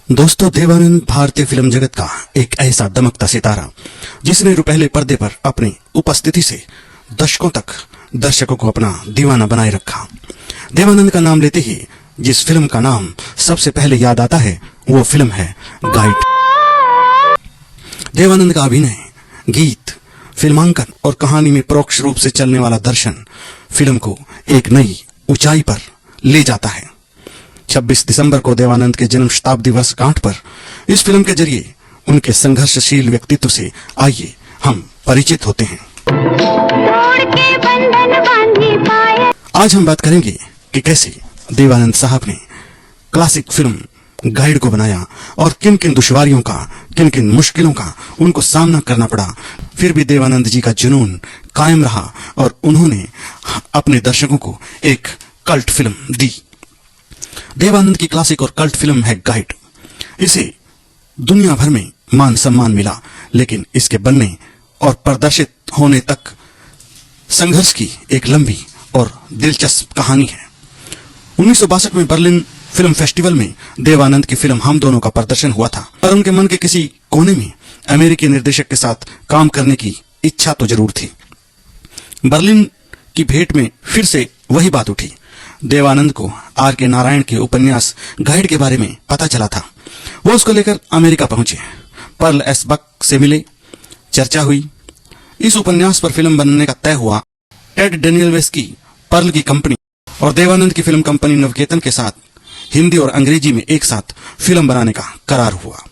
दोस्तों, देवानंद भारतीय फिल्म जगत का एक ऐसा दमकता सितारा जिसने रुपहले पर्दे पर अपनी उपस्थिति से दशकों तक दर्शकों को अपना दीवाना बनाए रखा। देवानंद का नाम लेते ही जिस फिल्म का नाम सबसे पहले याद आता है वो फिल्म है गाइड। देवानंद का अभिनय, गीत, फिल्मांकन और कहानी में परोक्ष रूप से चलने वाला दर्शन फिल्म को एक नई ऊंचाई पर ले जाता है। 26 दिसंबर को देवानंद के जन्म शताब्दी वर्षगांठ पर इस फिल्म के जरिए उनके संघर्षशील व्यक्तित्व से आइए हम परिचित होते हैं। आज हम बात करेंगे कि कैसे देवानंद साहब ने क्लासिक फिल्म गाइड को बनाया और किन किन दुश्वारियों का, किन किन मुश्किलों का उनको सामना करना पड़ा, फिर भी देवानंद जी का जुनून कायम रहा और उन्होंने अपने दर्शकों को एक कल्ट फिल्म दी। देवानंद की क्लासिक और कल्ट फिल्म है गाइड। इसे दुनिया भर में मान सम्मान मिला, लेकिन इसके बनने और प्रदर्शित होने तक संघर्ष की एक लंबी और दिलचस्प कहानी है। 1962 में बर्लिन फिल्म फेस्टिवल में देवानंद की फिल्म हम दोनों का प्रदर्शन हुआ था, पर उनके मन के किसी कोने में अमेरिकी निर्देशक के साथ काम करने की इच्छा तो जरूर थी। बर्लिन की भेंट में फिर से वही बात उठी। देवानंद को आर के नारायण के उपन्यास गाइड के बारे में पता चला था। वो उसको लेकर अमेरिका पहुंचे, पर्ल एस बक से मिले, चर्चा हुई। इस उपन्यास पर फिल्म बनने का तय हुआ। टेड डेनियल्स की पर्ल की कंपनी और देवानंद की फिल्म कंपनी नवकेतन के साथ हिंदी और अंग्रेजी में एक साथ फिल्म बनाने का करार हुआ।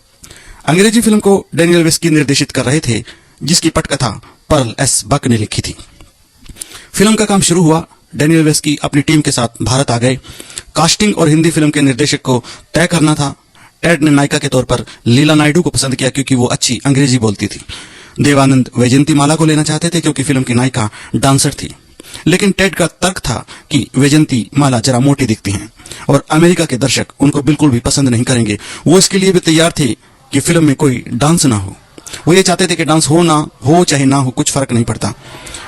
अंग्रेजी फिल्म को डेनियल्स की निर्देशित कर रहे थे, जिसकी पटकथा पर्ल एस बक ने लिखी थी। फिल्म का काम शुरू हुआ। डेनियल्स की अपनी टीम के साथ भारत आ गए। कास्टिंग और हिंदी फिल्म के निर्देशक को तय करना था। टेड ने नायिका के तौर पर लीला नायडू को पसंद किया क्योंकि वो अच्छी अंग्रेजी बोलती थी। देवानंद वैजयंती माला को लेना चाहते थे क्योंकि फिल्म की नायिका डांसर थी, लेकिन टेड का तर्क था कि वैजयंती माला जरा मोटी दिखती हैं और अमेरिका के दर्शक उनको बिल्कुल भी पसंद नहीं करेंगे। वो इसके लिए भी तैयार थे कि फिल्म में कोई डांस ना हो। वो ये चाहते थे कि डांस हो ना हो, चाहे ना हो, कुछ फर्क नहीं पड़ता,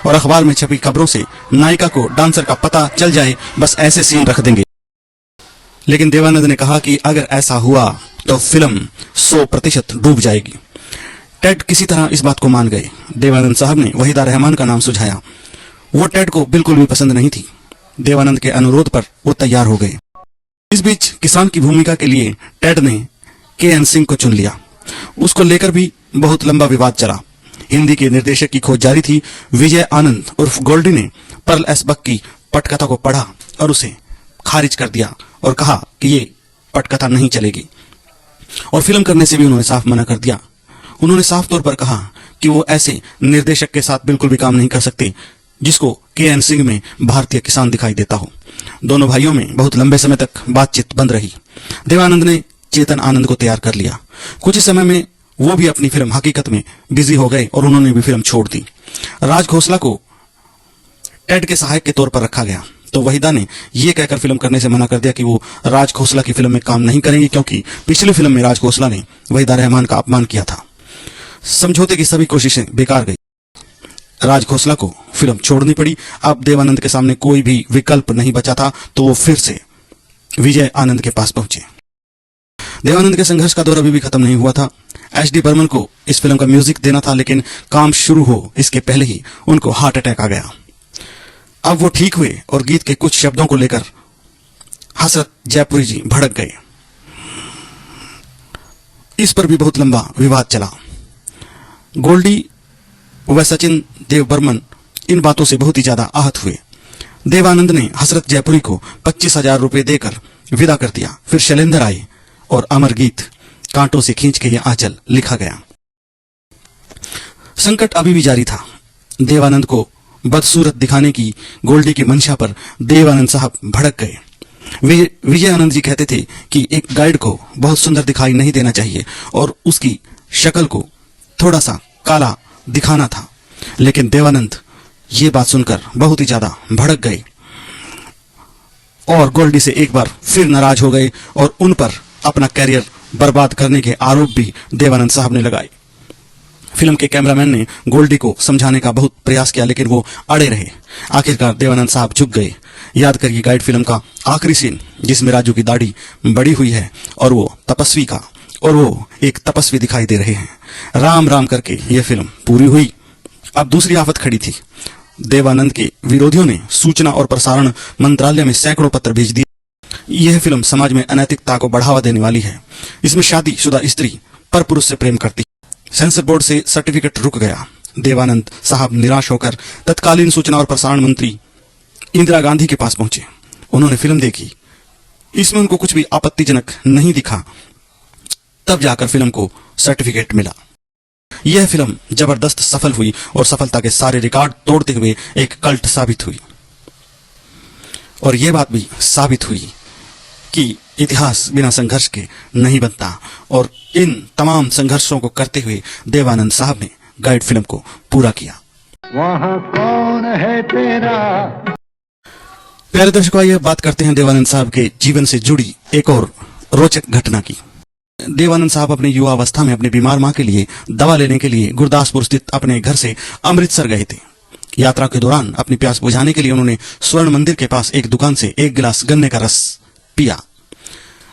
और अखबार में छपी खबरों से नायिका को डांसर का पता चल जाए, बस ऐसे सीन रख देंगे। लेकिन देवानंद ने कहा कि अगर ऐसा हुआ तो फिल्म 100% डूब जाएगी। टेड किसी तरह इस बात को मान गए। देवानंद साहब ने वहीदा रहमान का नाम सुझाया। वो टेड को बिल्कुल भी पसंद नहीं थी। देवानंद के अनुरोध पर वो तैयार हो गए। इस बीच किसान की भूमिका के लिए टेड ने के.एन. सिंह को चुन लिया। उसको लेकर भी बहुत लंबा विवाद चला। हिंदी के निर्देशक की खोज जारी थी। विजय आनंद उर्फ गोल्डी ने पर्ल एस बक की पटकथा को पढ़ा और उसे खारिज कर दिया और कहा कि ये पटकथा नहीं चलेगी, और फिल्म करने से भी उन्होंने साफ मना कर दिया। उन्होंने साफ तौर पर कहा कि वो ऐसे निर्देशक के साथ बिल्कुल भी काम नहीं कर सकते जिसको के.एन. सिंह में भारतीय किसान दिखाई देता हो। दोनों भाइयों में बहुत लंबे समय तक बातचीत बंद रही। देवानंद ने चेतन आनंद को तैयार कर लिया। कुछ समय में वो भी अपनी फिल्म हकीकत में बिजी हो गए और उन्होंने भी फिल्म छोड़ दी। राज खोसला को टेड के सहायक के तौर पर रखा गया, तो वहीदा ने यह कहकर फिल्म करने से मना कर दिया कि वो राज खोसला की फिल्म में काम नहीं करेंगे, क्योंकि पिछली फिल्म में राज खोसला ने वहीदा रहमान का अपमान किया था। समझौते की सभी कोशिशें बेकार गई। राज खोसला को फिल्म छोड़नी पड़ी। अब देवानंद के सामने कोई भी विकल्प नहीं बचा था, तो वो फिर से विजय आनंद के पास पहुंचे। देवानंद के संघर्ष का दौर अभी भी खत्म नहीं हुआ था। एच.डी. बर्मन को इस फिल्म का म्यूजिक देना था, लेकिन काम शुरू हो इसके पहले ही उनको हार्ट अटैक आ गया। अब वो ठीक हुए और गीत के कुछ शब्दों को लेकर हसरत जयपुरी जी भड़क गए। इस पर भी बहुत लंबा विवाद चला। गोल्डी व सचिन देव बर्मन इन बातों से बहुत ही ज्यादा आहत हुए। देवानंद ने हसरत जयपुरी को 25,000 रुपए देकर विदा कर दिया। फिर शैलेंद्र आए और अमर गीत कांटों से खींच के ये आंचल लिखा गया। संकट अभी भी जारी था। देवानंद को बदसूरत दिखाने की गोल्डी की मंशा पर देवानंद साहब भड़क गए। विजय आनंद जी कहते थे कि एक गाइड को बहुत सुंदर दिखाई नहीं देना चाहिए और उसकी शक्ल को थोड़ा सा काला दिखाना था, लेकिन देवानंद ये बात सुनकर बहुत ही ज्यादा भड़क गए और गोल्डी से एक बार फिर नाराज हो गए और उन पर अपना कैरियर बर्बाद करने के आरोप भी देवानंद साहब ने लगाए। फिल्म के कैमरामैन ने गोल्डी को समझाने का बहुत प्रयास किया, लेकिन वो अड़े रहे। आखिरकार देवानंद साहब झुक गए। याद करिए गाइड फिल्म का आखिरी सीन जिसमें राजू की दाढ़ी बड़ी हुई है और वो तपस्वी का और वो एक तपस्वी दिखाई दे रहे हैं। राम राम करके यह फिल्म पूरी हुई। अब दूसरी आफत खड़ी थी। देवानंद के विरोधियों ने सूचना और प्रसारण मंत्रालय में सैकड़ों पत्र भेज दिए। यह फिल्म समाज में अनैतिकता को बढ़ावा देने वाली है। इसमें शादीशुदा स्त्री पर पुरुष से प्रेम करती। सेंसर बोर्ड से सर्टिफिकेट रुक गया। देवानंद साहब निराश होकर तत्कालीन सूचना और प्रसारण मंत्री इंदिरा गांधी के पास पहुंचे। उन्होंने फिल्म देखी। इसमें उनको कुछ भी आपत्तिजनक नहीं दिखा। तब जाकर फिल्म को सर्टिफिकेट मिला। यह फिल्म जबरदस्त सफल हुई और सफलता के सारे रिकॉर्ड तोड़ते हुए एक कल्ट साबित हुई। और यह बात भी साबित हुई कि इतिहास बिना संघर्ष के नहीं बनता। और इन तमाम संघर्षों को करते हुए देवानंद साहब ने गाइड फिल्म को पूरा किया। वहाँ कौन है तेरा। प्यारे दर्शकों, आइए बात करते हैं देवानंद साहब के जीवन से जुड़ी एक और रोचक घटना की। देवानंद साहब अपने युवावस्था में अपनी बीमार मां के लिए दवा लेने के लिए गुरदासपुर स्थित अपने घर से अमृतसर गए थे। यात्रा के दौरान अपनी प्यास बुझाने के लिए उन्होंने स्वर्ण मंदिर के पास एक दुकान से एक गिलास गन्ने का रस पिया।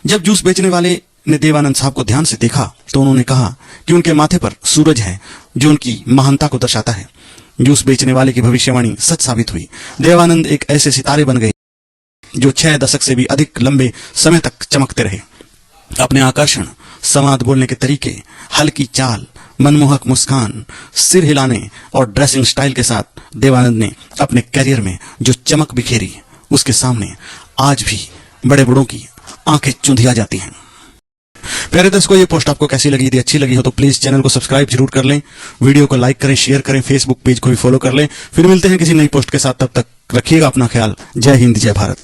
जब जूस बेचने वाले ने देवानंद साहब को ध्यान से देखा तो उन्होंने कहा कि उनके माथे पर सूरज है जो उनकी महानता को दर्शाता है। जूस बेचने वाले की भविष्यवाणी सच साबित हुई। देवानंद एक ऐसे सितारे बन गए जो 6 दशक से भी अधिक लंबे समय तक चमकते रहे। अपने आकर्षण, संवाद बोलने के तरीके, हल्की चाल, मनमोहक मुस्कान, सिर हिलाने और ड्रेसिंग स्टाइल के साथ देवानंद ने अपने करियर में जो चमक बिखेरी, उसके सामने आज भी बड़े बड़ों की आंखें चुंधिया जाती हैं। प्यारे दर्शकों, ये पोस्ट आपको कैसी लगी? यदि अच्छी लगी हो तो प्लीज चैनल को सब्सक्राइब जरूर कर लें, वीडियो को लाइक करें, शेयर करें, फेसबुक पेज को भी फॉलो कर लें। फिर मिलते हैं किसी नई पोस्ट के साथ। तब तक रखिएगा अपना ख्याल। जय हिंद, जय भारत।